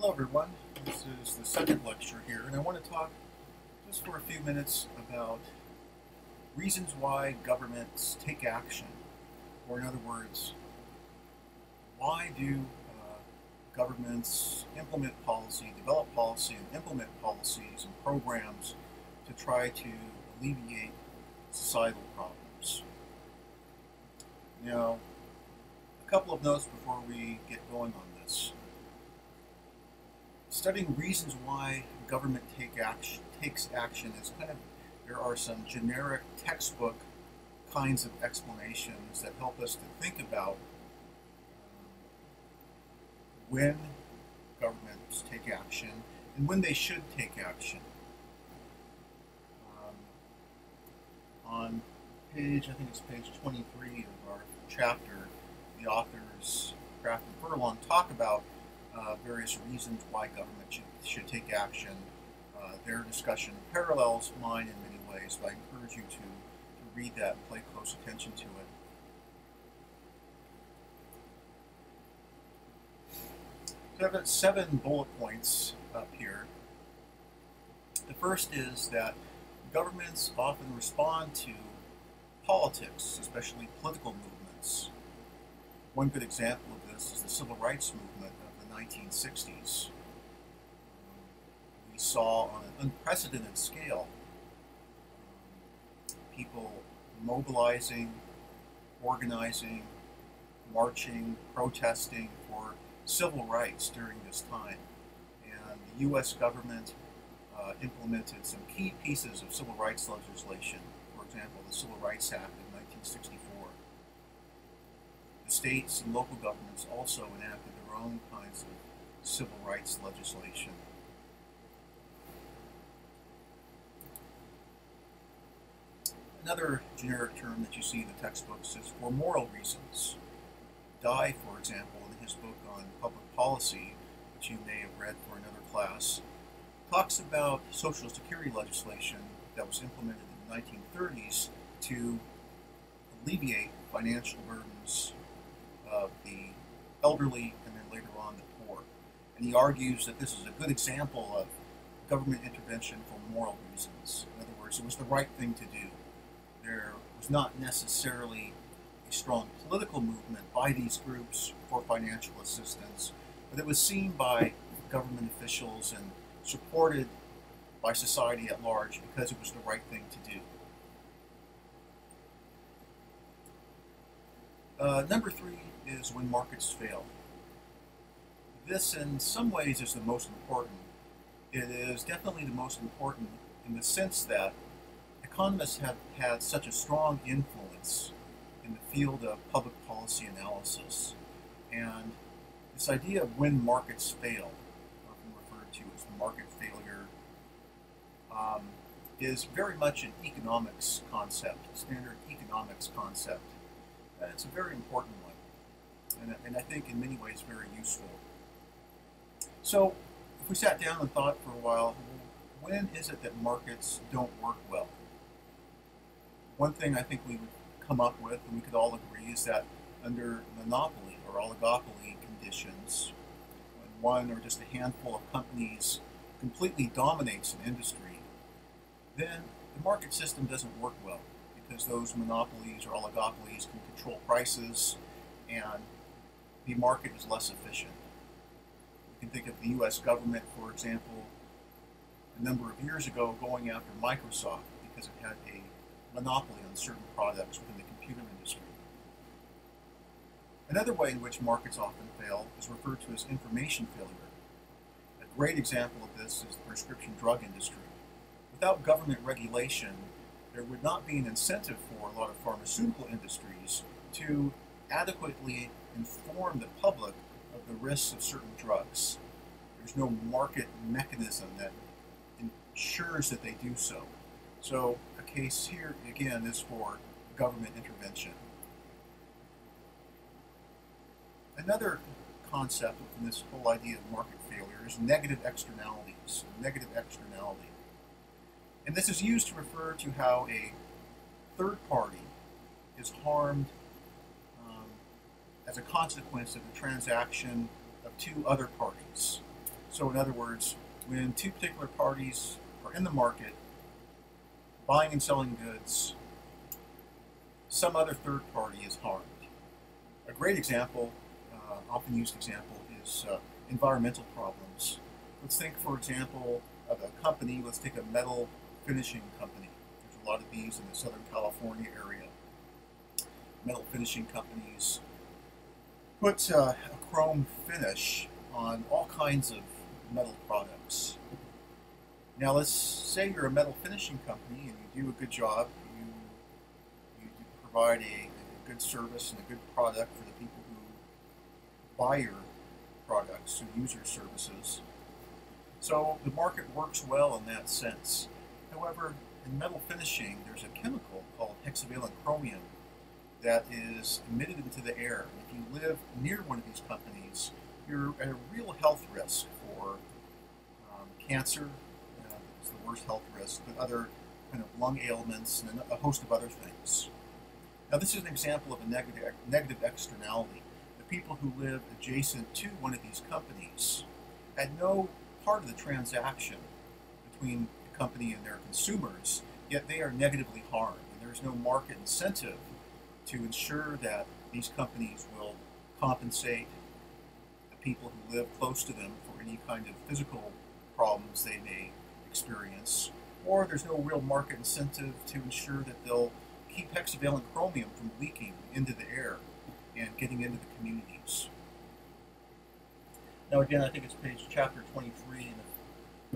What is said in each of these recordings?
Hello everyone, this is the second lecture here, and I want to talk just for a few minutes about reasons why governments take action, or in other words, why do governments implement policy, develop policy, and implement policies and programs to try to alleviate societal problems. Now, a couple of notes before we get going on this. Studying reasons why government takes action is there are some generic textbook kinds of explanations that help us to think about when governments take action and when they should take action. On page, I think it's page 23 of our chapter, the authors Kraft and Furlong talk about various reasons why government should take action. Their discussion parallels mine in many ways, but I encourage you to read that and pay close attention to it. So I've got 7 bullet points up here. The first is that governments often respond to politics, especially political movements. One good example of this is the civil rights movement of the 1960s. We saw on an unprecedented scale people mobilizing, organizing, marching, protesting for civil rights during this time. And the U.S. government implemented some key pieces of civil rights legislation, for example, the Civil Rights Act of 1964. The states and local governments also enacted their own kinds of civil rights legislation. Another generic term that you see in the textbooks is for moral reasons. Dye, for example, in his book on public policy, which you may have read for another class, talks about Social Security legislation that was implemented in the 1930s to alleviate financial burdens of the elderly and then later on the poor. And he argues that this is a good example of government intervention for moral reasons. In other words, it was the right thing to do. There was not necessarily a strong political movement by these groups for financial assistance, but it was seen by government officials and supported by society at large because it was the right thing to do. Number 3 is when markets fail. This, in some ways, is the most important. It is definitely the most important in the sense that economists have had such a strong influence in the field of public policy analysis. And this idea of when markets fail, often referred to as market failure, is very much an economics concept, a standard economics concept. And it's a very important one, and I think in many ways very useful. So if we sat down and thought for a while, when is it that markets don't work well? One thing I think we would come up with, and we could all agree, is that under monopoly or oligopoly conditions, when one or just a handful of companies completely dominates an industry, then the market system doesn't work well because those monopolies or oligopolies can control prices and the market is less efficient. You can think of the U.S. government, for example, a number of years ago going after Microsoft because it had a monopoly on certain products within the computer industry. Another way in which markets often fail is referred to as information failure. A great example of this is the prescription drug industry. Without government regulation, there would not be an incentive for a lot of pharmaceutical industries to adequately inform the public of the risks of certain drugs. There's no market mechanism that ensures that they do so. So a case here, again, is for government intervention. Another concept within this whole idea of market failure is negative externalities. Negative externality. And this is used to refer to how a third party is harmed as a consequence of the transaction of 2 other parties. So in other words, when two particular parties are in the market buying and selling goods, some other third party is harmed. A great example, often used example, is environmental problems. Let's think, for example, of a company. Let's take a metal finishing company. There's a lot of these in the Southern California area. Metal finishing companies put a chrome finish on all kinds of metal products. Now let's say you're a metal finishing company and you do a good job. You provide a good service and a good product for the people who buy your products, who use your services. So the market works well in that sense. However, in metal finishing, there's a chemical called hexavalent chromium that is emitted into the air. If you live near one of these companies, you're at a real health risk for cancer. It's the worst health risk, but other kind of lung ailments and a host of other things. Now, this is an example of a negative externality. The people who live adjacent to one of these companies had no part of the transaction between the company and their consumers, yet they are negatively harmed. And there's no market incentive to ensure that these companies will compensate the people who live close to them for any kind of physical problems they may experience, or there's no real market incentive to ensure that they'll keep hexavalent chromium from leaking into the air and getting into the communities. Now again, I think it's chapter 23,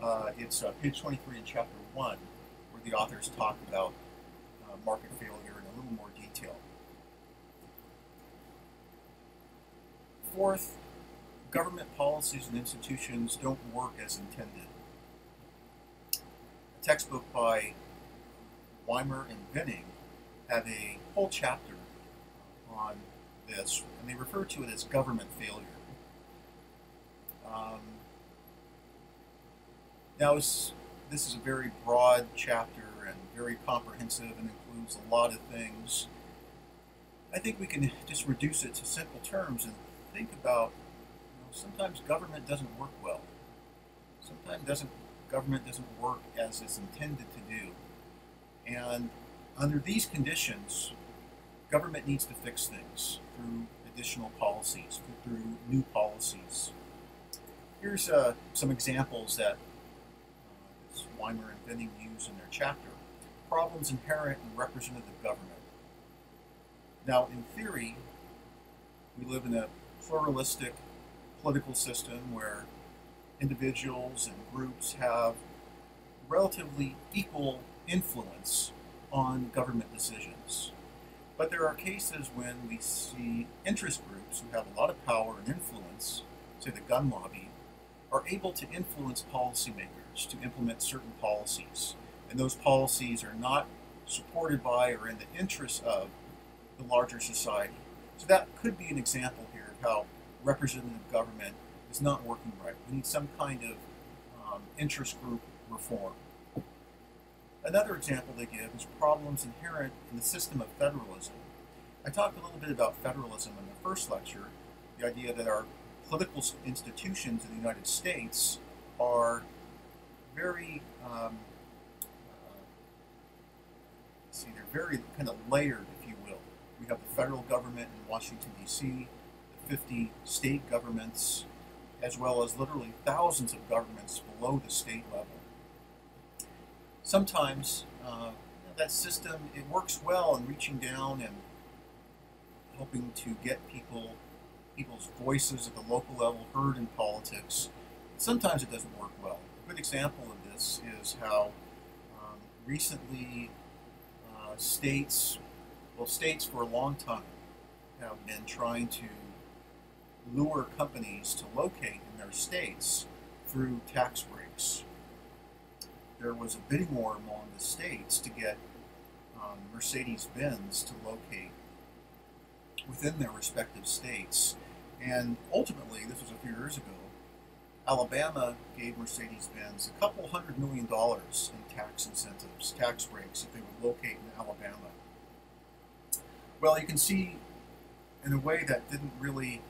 and it's page 23 in chapter 1, where the authors talk about market failure in a little more detail. Fourth, government policies and institutions don't work as intended. A textbook by Weimer and Vinning have a whole chapter on this, and they refer to it as government failure. Now, this is a very broad chapter and very comprehensive and includes a lot of things. I think we can just reduce it to simple terms and think about, sometimes government doesn't work well. Sometimes government doesn't work as it's intended to do. And under these conditions, government needs to fix things through additional policies, through new policies. Here's some examples that Weimer and Vinning use in their chapter. Problems inherent in representative government. Now, in theory, we live in a pluralistic political system where individuals and groups have relatively equal influence on government decisions. But there are cases when we see interest groups who have a lot of power and influence, say the gun lobby, are able to influence policymakers to implement certain policies. And those policies are not supported by or in the interests of the larger society. So that could be an example here of how representative government is not working right. We need some kind of interest group reform. Another example they give is problems inherent in the system of federalism. I talked a little bit about federalism in the first lecture, the idea that our political institutions in the United States are very, they're very kind of layered, if you will. We have the federal government in Washington, D.C., the 50 state governments, as well as literally thousands of governments below the state level. Sometimes that system, it works well in reaching down and helping to get people's voices at the local level heard in politics. Sometimes it doesn't work well. A good example of this is how recently states for a long time have been trying to lure companies to locate in their states through tax breaks. There was a bidding war among the states to get Mercedes-Benz to locate within their respective states. And ultimately, this was a few years ago, Alabama gave Mercedes-Benz a couple $100 million in tax incentives, tax breaks, if they would locate in Alabama. Well, you can see in a way that didn't really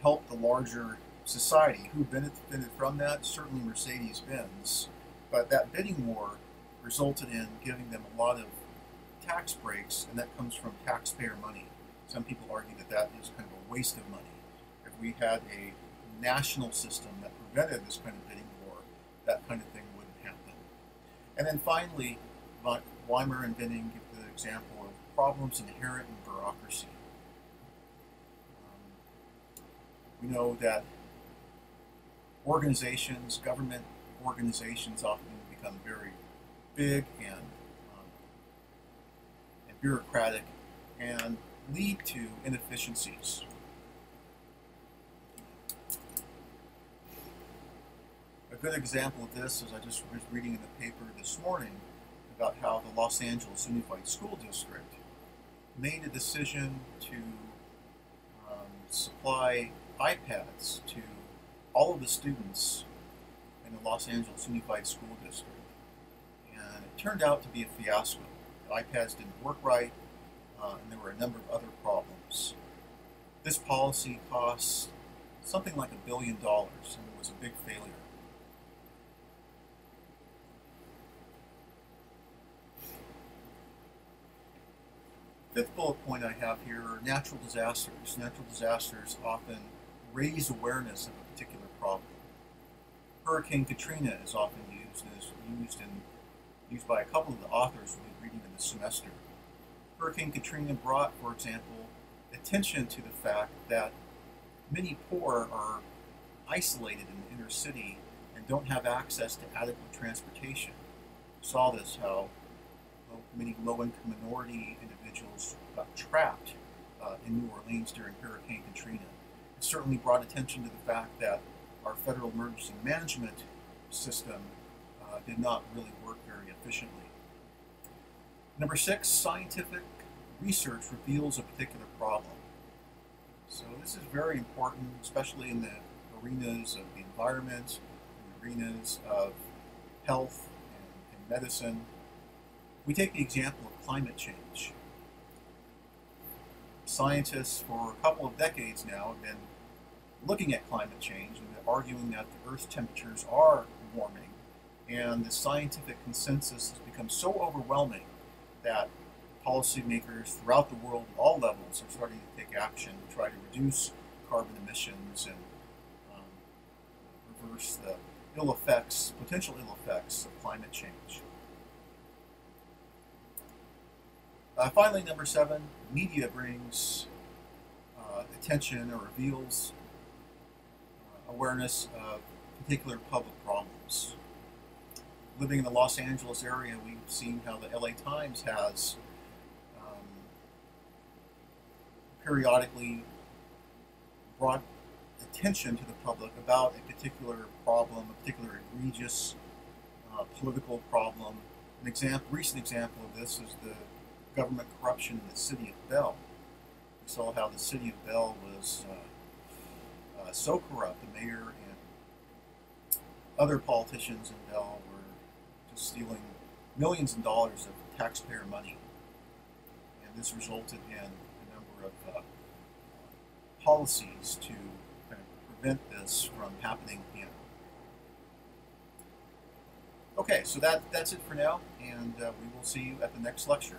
help the larger society. Who benefited from that? Certainly Mercedes-Benz. But that bidding war resulted in giving them a lot of tax breaks, and that comes from taxpayer money. Some people argue that that is kind of a waste of money. If we had a national system that prevented this kind of bidding war, that kind of thing wouldn't happen. And then finally, Weimer and Binning give the example of problems inherent in bureaucracy. We know that organizations, government organizations, often become very big and bureaucratic and lead to inefficiencies. A good example of this is I just was reading in the paper this morning about how the Los Angeles Unified School District made a decision to supply iPads to all of the students in the Los Angeles Unified School District. And it turned out to be a fiasco. The iPads didn't work right, and there were a number of other problems. This policy cost something like $1 billion, and it was a big failure. Fifth bullet point I have here are natural disasters. Natural disasters often raise awareness of a particular problem. Hurricane Katrina is often used and is used by a couple of the authors we'll be reading in the semester. Hurricane Katrina brought, for example, attention to the fact that many poor are isolated in the inner city and don't have access to adequate transportation. We saw this, how many low-income minority individuals got trapped in New Orleans during Hurricane Katrina. It certainly brought attention to the fact that our federal emergency management system did not really work very efficiently. Number 6, scientific research reveals a particular problem. So this is very important, especially in the arenas of the environment, in the arenas of health and medicine. We take the example of climate change. Scientists for a couple of decades now have been looking at climate change and arguing that the Earth's temperatures are warming, and the scientific consensus has become so overwhelming that policymakers throughout the world at all levels are starting to take action to try to reduce carbon emissions and reverse the potential ill effects of climate change. Finally, number 7, media brings attention or reveals awareness of particular public problems. Living in the Los Angeles area, we've seen how the LA Times has periodically brought attention to the public about a particular problem, a particular egregious political problem. Recent example of this is the government corruption in the city of Bell. We saw how the city of Bell was so corrupt. The mayor and other politicians in Bell were just stealing millions of dollars of taxpayer money. And this resulted in a number of policies to kind of prevent this from happening again. Okay, so that's it for now, and we will see you at the next lecture.